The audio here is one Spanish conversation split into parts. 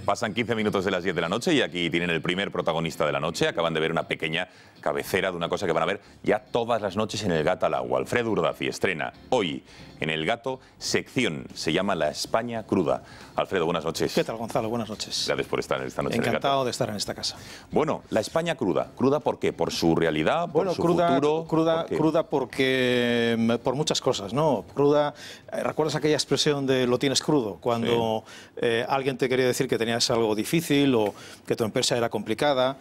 Pasan 15 minutos de las 10 de la noche y aquí tienen el primer protagonista de la noche. Acaban de ver una pequeña cabecera de una cosa que van a ver ya todas las noches en El Gato al Agua. Alfredo Urdaci estrena hoy en El Gato sección, se llama La España Cruda. Alfredo, buenas noches. ¿Qué tal, Gonzalo? Buenas noches. Gracias por estar esta noche en El Gato. Encantado de estar en esta casa. Bueno, La España Cruda. ¿Cruda por qué? ¿Por su realidad? ¿Por su futuro? Cruda porque por muchas cosas, ¿no? Cruda, ¿recuerdas aquella expresión de lo tienes crudo? Cuando alguien te quería decir que tenías algo difícil o que tu empresa era complicada.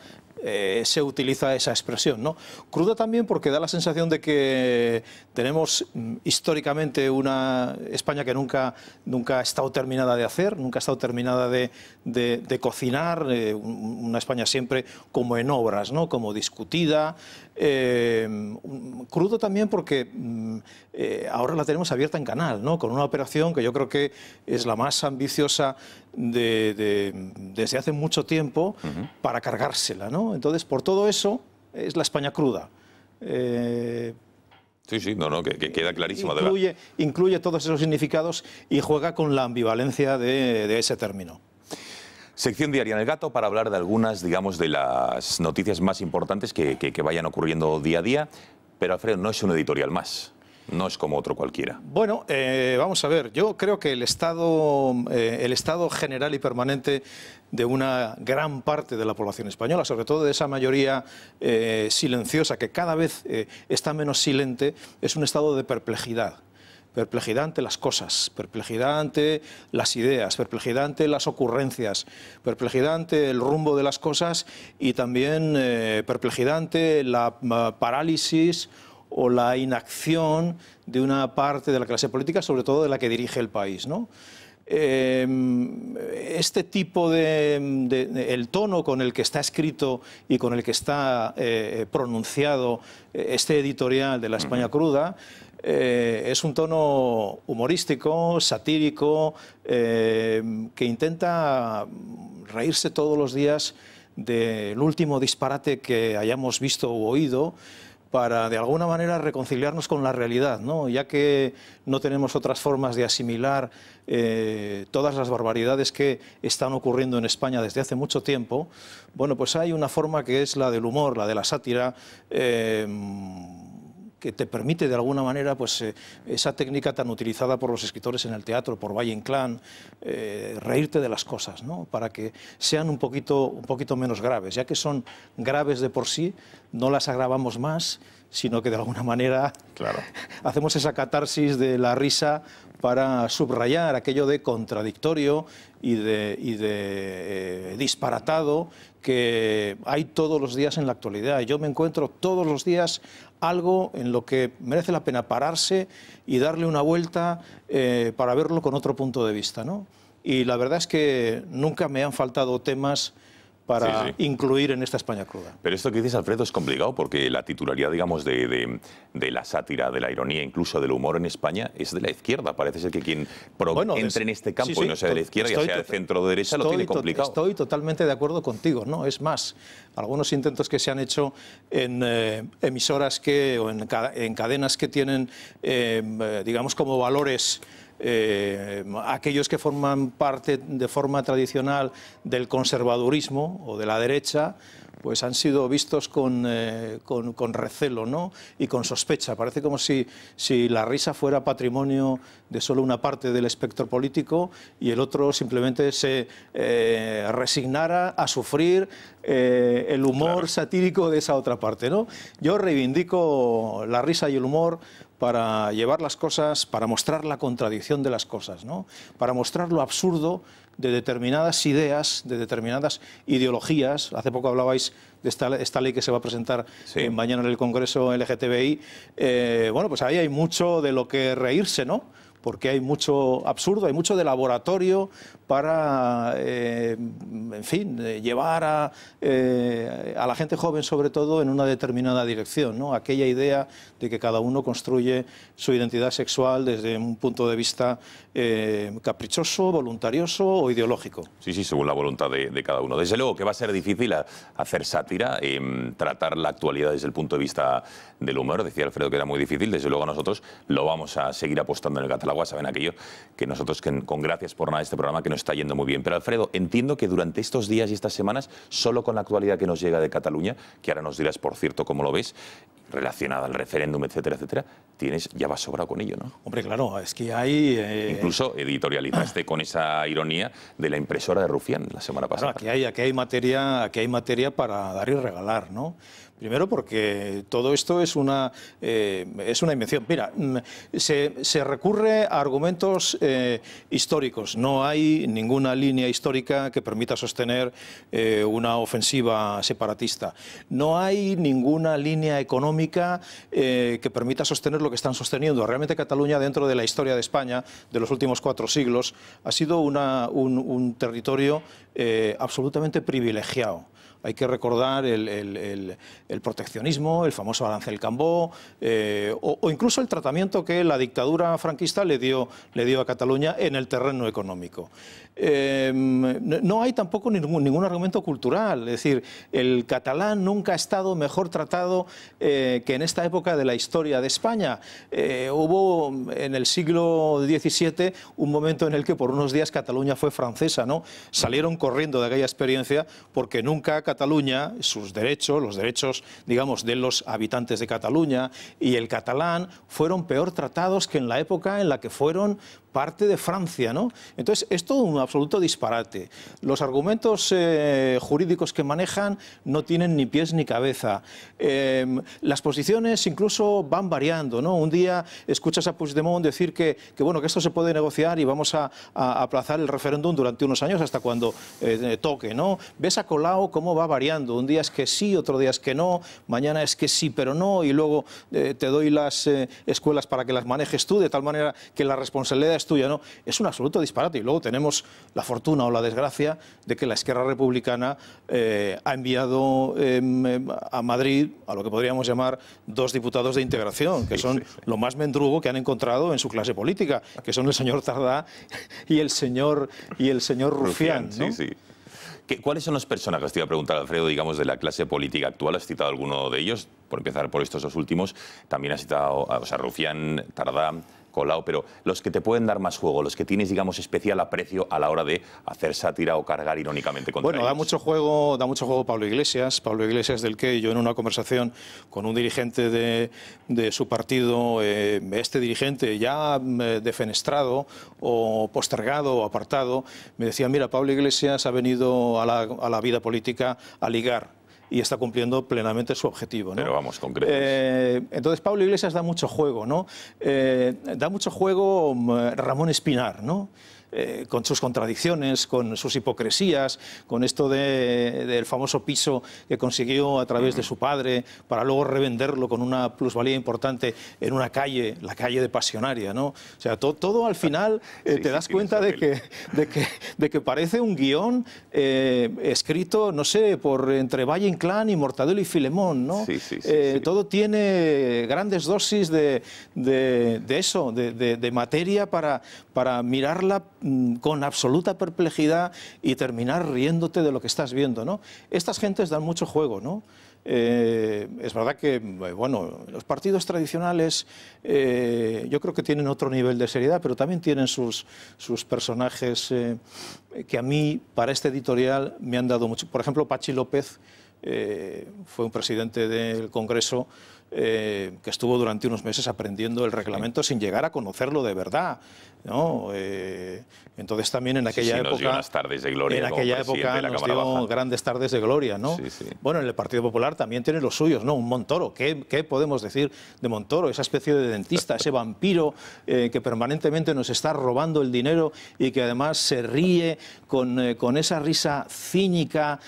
Se utiliza esa expresión, ¿no? Cruda también porque da la sensación de que tenemos históricamente una España que nunca ha estado terminada de hacer, nunca ha estado terminada de cocinar, una España siempre como en obras, ¿no? Como discutida. Crudo también porque ahora la tenemos abierta en canal, ¿no? Con una operación que yo creo que es la más ambiciosa desde hace mucho tiempo para cargársela, ¿no? Entonces, por todo eso, es la España cruda. Sí, no, que queda clarísimo. Incluye todos esos significados y juega con la ambivalencia de ese término. Sección diaria en El Gato para hablar de algunas, digamos, de las noticias más importantes que vayan ocurriendo día a día. Pero, Alfredo, no es un editorial más. No es como otro cualquiera. Bueno, vamos a ver. Yo creo que el estado general y permanente de una gran parte de la población española, sobre todo de esa mayoría silenciosa, que cada vez está menos silente, es un estado de perplejidad. Perplejidad ante las cosas, perplejidad ante las ideas, perplejidad ante las ocurrencias, perplejidad ante el rumbo de las cosas y también perplejidad ante la parálisis o la inacción de una parte de la clase política, sobre todo de la que dirige el país, ¿no? Este tipo el tono con el que está escrito y con el que está pronunciado este editorial de La España Cruda es un tono humorístico, satírico, que intenta reírse todos los días del último disparate que hayamos visto u oído, para de alguna manera reconciliarnos con la realidad, ¿no? Ya que no tenemos otras formas de asimilar todas las barbaridades que están ocurriendo en España desde hace mucho tiempo. Bueno, pues hay una forma que es la del humor, la de la sátira, que te permite de alguna manera pues, esa técnica tan utilizada por los escritores en el teatro, por Valle Inclán, reírte de las cosas, ¿no? Para que sean un poquito menos graves. Ya que son graves de por sí, no las agravamos más, sino que de alguna manera hacemos esa catarsis de la risa para subrayar aquello de contradictorio y de disparatado que hay todos los días en la actualidad. Yo me encuentro todos los días algo en lo que merece la pena pararse y darle una vuelta para verlo con otro punto de vista, ¿no? Y la verdad es que nunca me han faltado temas para incluir en esta España cruda. Pero esto que dices, Alfredo, es complicado porque la titularidad, digamos, de la sátira, de la ironía, incluso del humor en España, es de la izquierda. Parece ser que quien entre en este campo y no sea de la izquierda, ya sea de centro o derecha, lo tiene complicado. Estoy totalmente de acuerdo contigo, ¿no? Es más, algunos intentos que se han hecho en emisoras o en cadenas que tienen, digamos, como valores aquellos que forman parte de forma tradicional del conservadurismo o de la derecha, pues han sido vistos con recelo, ¿no? Y con sospecha. Parece como si la risa fuera patrimonio de solo una parte del espectro político y el otro simplemente se resignara a sufrir el humor satírico de esa otra parte, ¿no? Yo reivindico la risa y el humor para llevar las cosas, para mostrar la contradicción de las cosas, ¿no? Para mostrar lo absurdo de determinadas ideas, de determinadas ideologías. Hace poco hablabais de esta ley que se va a presentar mañana en el Congreso LGTBI. Bueno, pues ahí hay mucho de lo que reírse, ¿no? Porque hay mucho absurdo, hay mucho de laboratorio para, en fin, llevar a la gente joven, sobre todo, en una determinada dirección, ¿no? Aquella idea de que cada uno construye su identidad sexual desde un punto de vista caprichoso, voluntarioso o ideológico. Sí, según la voluntad de cada uno. Desde luego que va a ser difícil hacer sátira, tratar la actualidad desde el punto de vista del humor. Decía Alfredo que era muy difícil. Desde luego nosotros lo vamos a seguir apostando en El Gato al Agua. Saben aquello que nosotros, con Gracias por Nada, este programa que está yendo muy bien. Pero Alfredo, entiendo que durante estos días y estas semanas, solo con la actualidad que nos llega de Cataluña, que ahora nos dirás, por cierto, cómo lo ves, relacionada al referéndum, etcétera, etcétera, ya vas sobrado con ello, ¿no? Hombre, claro, es que hay... Incluso editorializaste con esa ironía de la impresora de Rufián la semana pasada. Claro, aquí hay materia para dar y regalar, ¿no? Primero porque todo esto es una invención. Mira, se recurre a argumentos históricos. No hay ninguna línea histórica que permita sostener una ofensiva separatista. No hay ninguna línea económica que permita sostener lo que están sosteniendo. Realmente Cataluña, dentro de la historia de España, de los últimos 4 siglos, ha sido un territorio absolutamente privilegiado. Hay que recordar el proteccionismo, el famoso arancel Cambó, o incluso el tratamiento que la dictadura franquista le dio a Cataluña en el terreno económico. No hay tampoco ningún argumento cultural, es decir, el catalán nunca ha estado mejor tratado que en esta época de la historia de España. Hubo en el siglo XVII un momento en el que por unos días Cataluña fue francesa, ¿no? Salieron corriendo de aquella experiencia porque nunca Cataluña, sus derechos, los derechos, digamos, de los habitantes de Cataluña y el catalán fueron peor tratados que en la época en la que fueron parte de Francia, ¿no? Entonces, es todo un absoluto disparate. Los argumentos jurídicos que manejan no tienen ni pies ni cabeza. Las posiciones incluso van variando, ¿no? Un día escuchas a Puigdemont decir que esto se puede negociar y vamos a aplazar el referéndum durante unos años hasta cuando toque, ¿no? Ves a Colau cómo va variando. Un día es que sí, otro día es que no, mañana es que sí, pero no, y luego te doy las escuelas para que las manejes tú, de tal manera que la responsabilidad es tuya, ¿no? Es un absoluto disparate. Y luego tenemos la fortuna o la desgracia de que la Esquerra Republicana ha enviado a Madrid a lo que podríamos llamar 2 diputados de integración, que son lo más mendrugo que han encontrado en su clase política, que son el señor Tardá y el señor Rufián, ¿no? Sí. ¿Cuáles son los personajes, te iba a preguntar, Alfredo, digamos, de la clase política actual? ¿Has citado alguno de ellos? Por empezar por estos 2 últimos. También has citado a Rufián, Tardá, Colau, pero los que te pueden dar más juego, los que tienes, digamos, especial aprecio a la hora de hacer sátira o cargar irónicamente contra ellos. Da mucho juego Pablo Iglesias, del que yo en una conversación con un dirigente de su partido, este dirigente ya defenestrado o postergado o apartado, me decía, mira, Pablo Iglesias ha venido a la vida política a ligar. Y está cumpliendo plenamente su objetivo, ¿no? Pero vamos, concretos. Entonces, Pablo Iglesias da mucho juego, ¿no? Da mucho juego Ramón Espinar, ¿no? Con sus contradicciones, con sus hipocresías, con esto del famoso piso que consiguió a través de su padre para luego revenderlo con una plusvalía importante en una calle, la calle de Pasionaria, ¿no? O sea, todo al final te das cuenta de que parece un guión escrito, no sé, entre Valle Inclán y Mortadelo y Filemón, ¿no? Todo tiene grandes dosis de eso, de materia para mirarla con absoluta perplejidad y terminar riéndote de lo que estás viendo, ¿no? Estas gentes dan mucho juego, ¿no? Es verdad que, los partidos tradicionales yo creo que tienen otro nivel de seriedad, pero también tienen sus personajes que a mí, para este editorial, me han dado mucho. Por ejemplo, Pachi López fue un presidente del Congreso que estuvo durante unos meses aprendiendo el reglamento sin llegar a conocerlo de verdad, ¿no? Entonces también en aquella época nos dio unas tardes de gloria, en aquella época nos dio grandes tardes de gloria, ¿no? Bueno, en el Partido Popular también tiene los suyos, ¿no? Un Montoro, ¿qué podemos decir de Montoro? Esa especie de dentista, ese vampiro que permanentemente nos está robando el dinero y que además se ríe con esa risa cínica,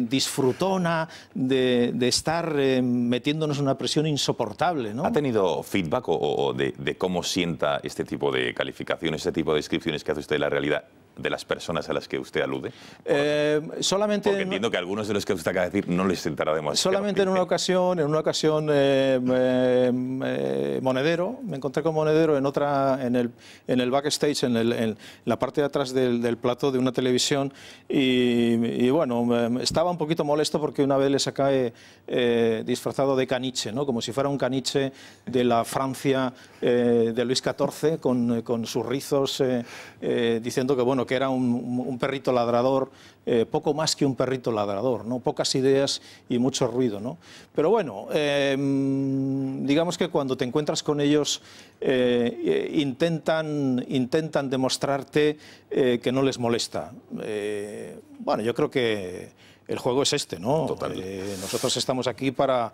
disfrutona de estar metiéndonos en una presión insoportable, ¿no? ¿Ha tenido feedback o de cómo sienta este tipo de calificaciones, este tipo de descripciones que hace usted de la realidad de las personas a las que usted alude? Solamente porque entiendo que algunos de los que usted acaba de decir no les sentará demasiado. Solamente en una ocasión Monedero, me encontré con Monedero en el backstage, en la parte de atrás del plató de una televisión y bueno, estaba un poquito molesto porque una vez le saqué disfrazado de caniche, ¿no? Como si fuera un caniche de la Francia de Luis XIV con sus rizos, diciendo que bueno, que era un perrito ladrador, poco más que un perrito ladrador, ¿no? Pocas ideas y mucho ruido, ¿no? Pero bueno, digamos que cuando te encuentras con ellos intentan demostrarte que no les molesta. Bueno, yo creo que el juego es este, ¿no? Nosotros estamos aquí para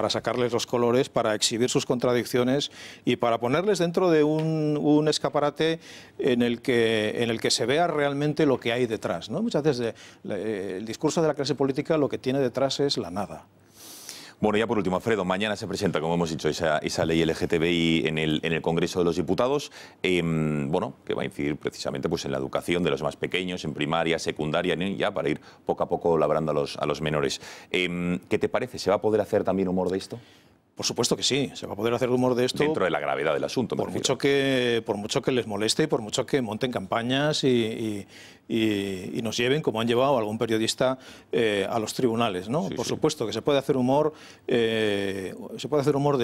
sacarles los colores, para exhibir sus contradicciones y para ponerles dentro de un escaparate en el que se vea realmente lo que hay detrás, ¿no? Muchas veces el discurso de la clase política lo que tiene detrás es la nada. Bueno, ya por último, Alfredo, mañana se presenta, como hemos dicho, esa ley LGTBI en el Congreso de los Diputados, bueno, que va a incidir precisamente pues, en la educación de los más pequeños, en primaria, secundaria, ya para ir poco a poco labrando a los menores. ¿Qué te parece? ¿Se va a poder hacer también humor de esto? Por supuesto que sí, se va a poder hacer humor de esto. Dentro de la gravedad del asunto. Por mucho que les moleste y por mucho que monten campañas y nos lleven, como han llevado algún periodista, a los tribunales, ¿no? Por supuesto que se puede hacer humor de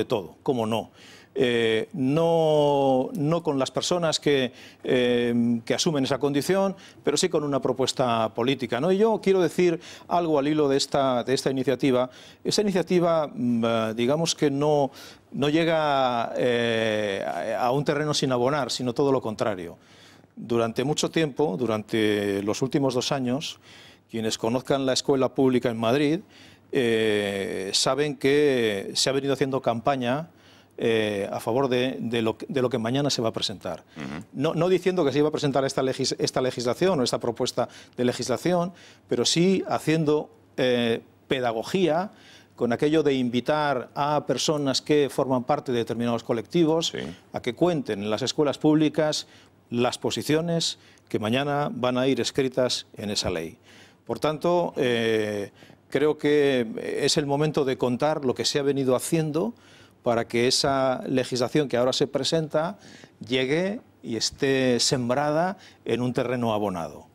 todo, ¿cómo no? No con las personas que asumen esa condición, pero sí con una propuesta política, ¿no? Y yo quiero decir algo al hilo de esta iniciativa. Esa iniciativa, digamos que no llega a un terreno sin abonar, sino todo lo contrario. Durante mucho tiempo, durante los últimos 2 años, quienes conozcan la escuela pública en Madrid saben que se ha venido haciendo campaña a favor de lo que mañana se va a presentar. No diciendo que se iba a presentar esta legislación o esta propuesta de legislación, pero sí haciendo pedagogía con aquello de invitar a personas que forman parte de determinados colectivos a que cuenten en las escuelas públicas las posiciones que mañana van a ir escritas en esa ley. Por tanto, creo que es el momento de contar lo que se ha venido haciendo para que esa legislación que ahora se presenta llegue y esté sembrada en un terreno abonado.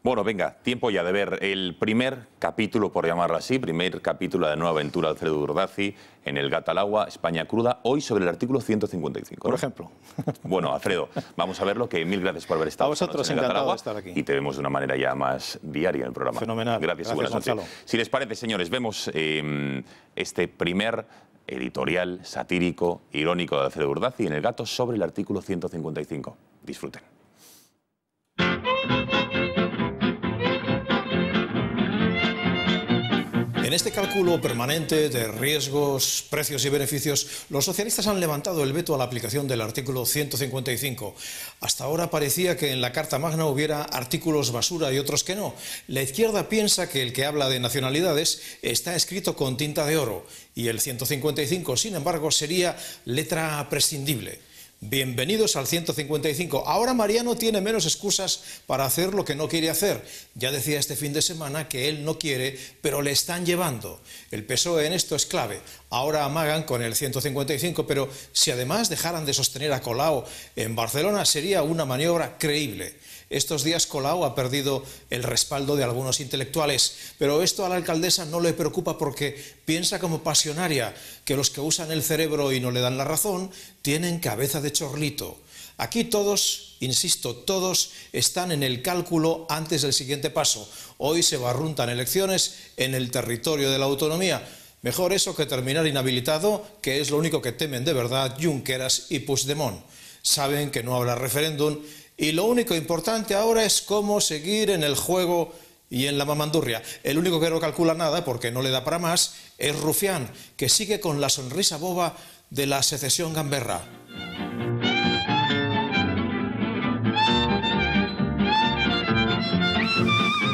Bueno, venga, tiempo ya de ver el primer capítulo, por llamarlo así, primer capítulo de la nueva aventura de Alfredo Urdaci en El gato al agua, España cruda, hoy sobre el artículo 155. Por ejemplo. Bueno, Alfredo, vamos a verlo, que mil gracias por haber estado. A vosotros, encantado de estar aquí. Y te vemos de una manera ya más diaria en el programa. Fenomenal. Gracias y buenas noches. Si les parece, señores, vemos este primer editorial satírico, irónico de Alfredo Urdaci en El gato sobre el artículo 155. Disfruten. En este cálculo permanente de riesgos, precios y beneficios, los socialistas han levantado el veto a la aplicación del artículo 155. Hasta ahora parecía que en la Carta Magna hubiera artículos basura y otros que no. La izquierda piensa que el que habla de nacionalidades está escrito con tinta de oro y el 155, sin embargo, sería letra prescindible. Bienvenidos al 155. Ahora Mariano tiene menos excusas para hacer lo que no quiere hacer. Ya decía este fin de semana que él no quiere, pero le están llevando. El PSOE en esto es clave. Ahora amagan con el 155, pero si además dejaran de sostener a Colau en Barcelona sería una maniobra creíble. Estos días Colau ha perdido el respaldo de algunos intelectuales, pero esto a la alcaldesa no le preocupa porque piensa como pasionaria que los que usan el cerebro y no le dan la razón tienen cabeza de chorlito. Aquí todos, insisto, todos están en el cálculo antes del siguiente paso. Hoy se barruntan elecciones en el territorio de la autonomía. Mejor eso que terminar inhabilitado, que es lo único que temen de verdad Junqueras y Puigdemont. Saben que no habrá referéndum y lo único importante ahora es cómo seguir en el juego y en la mamandurria. El único que no calcula nada, porque no le da para más, es Rufián, que sigue con la sonrisa boba de la secesión gamberra.